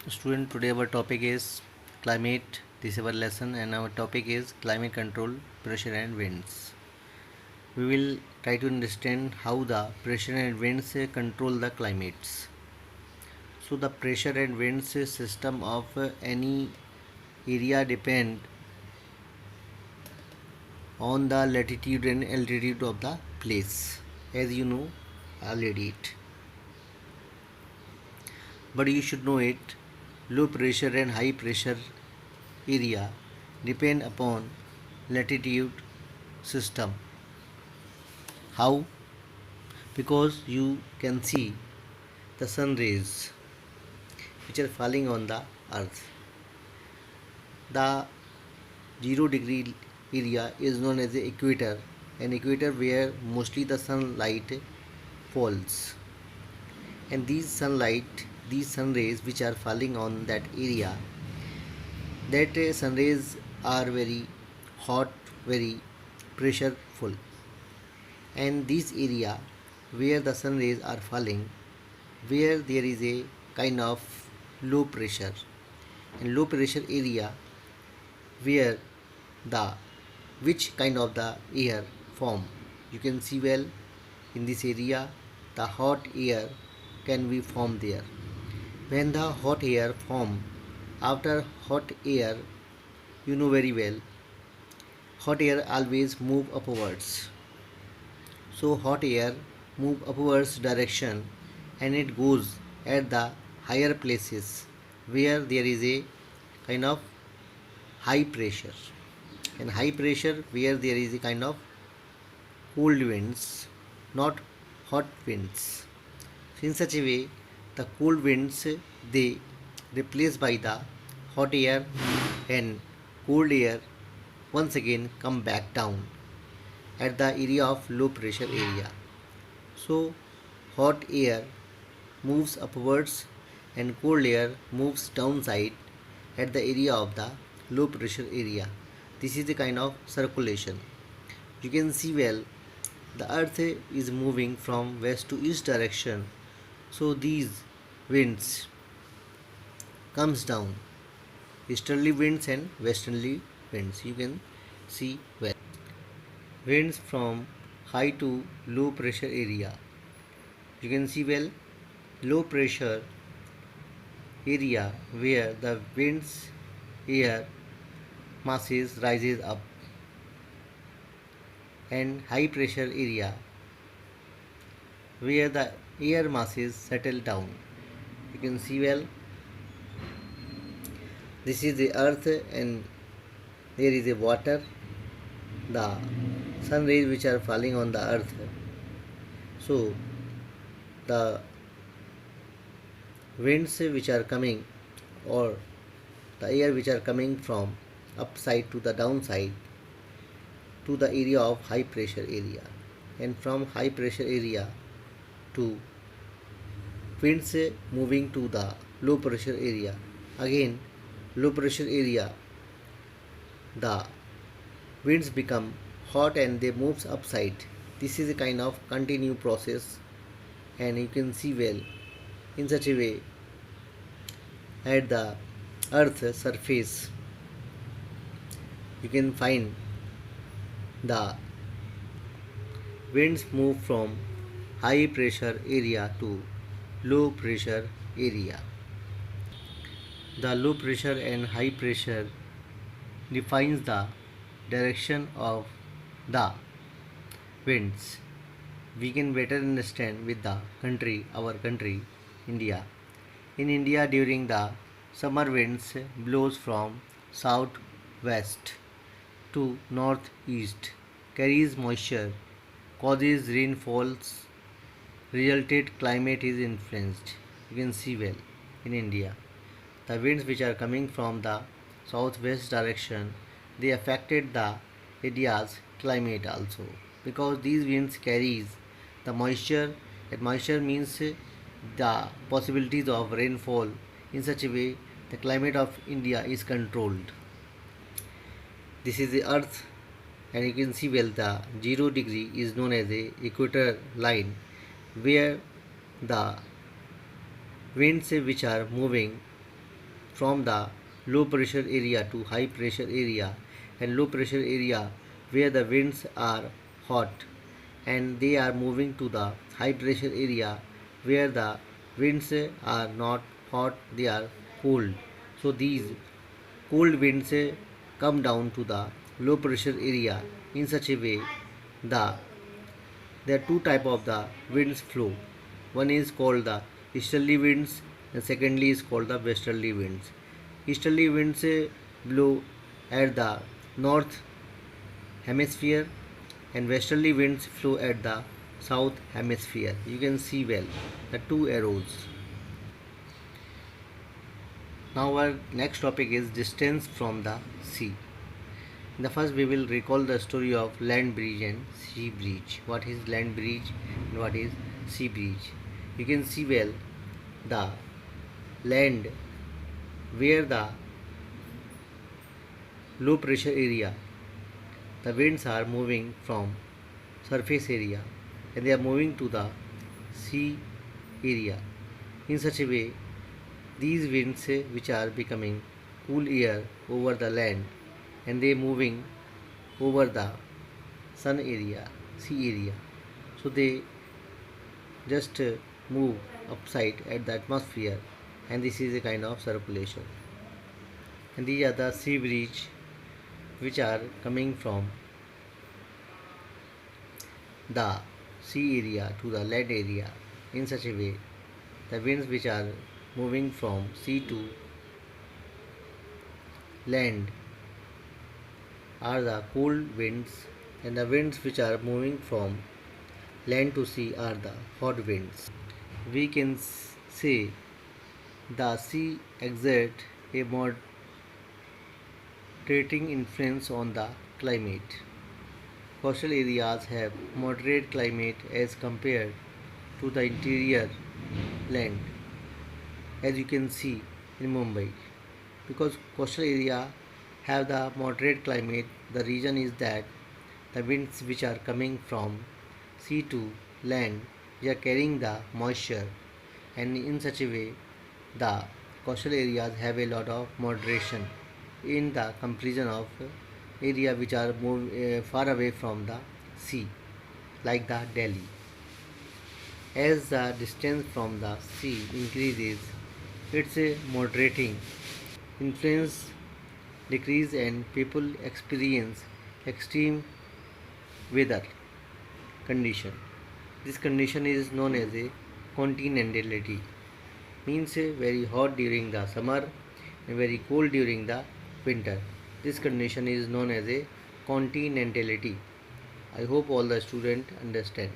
Student, today our topic is climate. This is our lesson, and our topic is climate control, pressure and winds. We will try to understand how the pressure and winds control the climates. So the pressure and winds system of any area depend on the latitude and altitude of the place, as you know already it. But you should know it. Low pressure and high pressure area depend upon latitude system. How? Because you can see the sun rays which are falling on the earth. The 0 degree area is known as the equator, an equator where mostly the sunlight falls. And these sun rays which are falling on that area, that sun rays are very hot, very pressureful. And this area where the sun rays are falling, where there is a kind of low pressure, and low pressure area where the which kind of the air form, you can see well in this area the hot air can be formed there. When the hot air form, after hot air, you know very well, hot air always move upwards. So hot air move upwards direction, and it goes at the higher places where there is a kind of high pressure, and high pressure where there is a kind of cold winds, not hot winds. So in such a way, the cold winds they replaced by the hot air, and cold air once again come back down at the area of low pressure area. So hot air moves upwards and cold air moves downside at the area of the low pressure area. This is the kind of circulation. You can see well the earth is moving from west to east direction. So these winds comes down, easterly winds and westerly winds. You can see well. Winds from high to low pressure area. You can see well low pressure area where the winds air masses rises up, and high pressure area where the air masses settle down. You can see well this is the earth, and there is a water, the sun rays which are falling on the earth. So the winds which are coming, or the air which are coming from upside to the downside to the area of high pressure area, and from high pressure area to winds moving to the low pressure area. Again low pressure area, the winds become hot and they moves upside. This is a kind of continuous process, and you can see well in such a way at the earth surface you can find the winds move from high pressure area to low pressure area. The low pressure and high pressure defines the direction of the winds. We can better understand with the country, our country, India. In India, during the summer, winds blows from south west to northeast, carries moisture, causes rainfalls, resulted climate is influenced. You can see well in India. The winds which are coming from the southwest direction, they affected the India's climate also, because these winds carries the moisture, and moisture means the possibilities of rainfall. In such a way the climate of India is controlled. This is the earth, and you can see well the 0 degree is known as the equator line, where the winds which are moving from the low pressure area to high pressure area, and low pressure area where the winds are hot, and they are moving to the high pressure area where the winds are not hot, they are cold. So these cold winds come down to the low pressure area. In such a way, the there are two type of the winds flow. One is called the easterly winds, and secondly is called the westerly winds. Easterly winds blow at the north hemisphere, and westerly winds flow at the south hemisphere. You can see well the two arrows. Now our next topic is distance from the sea. In the first we will recall the story of land bridge and sea bridge. What is land bridge and what is sea bridge? You can see well the land where the low pressure area, the winds are moving from surface area and they are moving to the sea area. In such a way, these winds which are becoming cool air over the land, and they moving over the sun area, sea area. So they just move upside at the atmosphere, and this is a kind of circulation. And these are the sea bridge which are coming from the sea area to the land area. In such a way, the winds which are moving from sea to land are the cold winds, and the winds which are moving from land to sea are the hot winds. We can say the sea exerts a moderating influence on the climate. Coastal areas have moderate climate as compared to the interior land, as you can see in Mumbai. Because coastal area have the moderate climate, the reason is that the winds which are coming from sea to land, they are carrying the moisture, and in such a way the coastal areas have a lot of moderation in the comparison of area which are far away from the sea, like the Delhi. As the distance from the sea increases, its moderating influence decrease and people experience extreme weather condition. This condition is known as a continentality. Means very hot during the summer and very cold during the winter. This condition is known as a continentality. I hope all the students understand.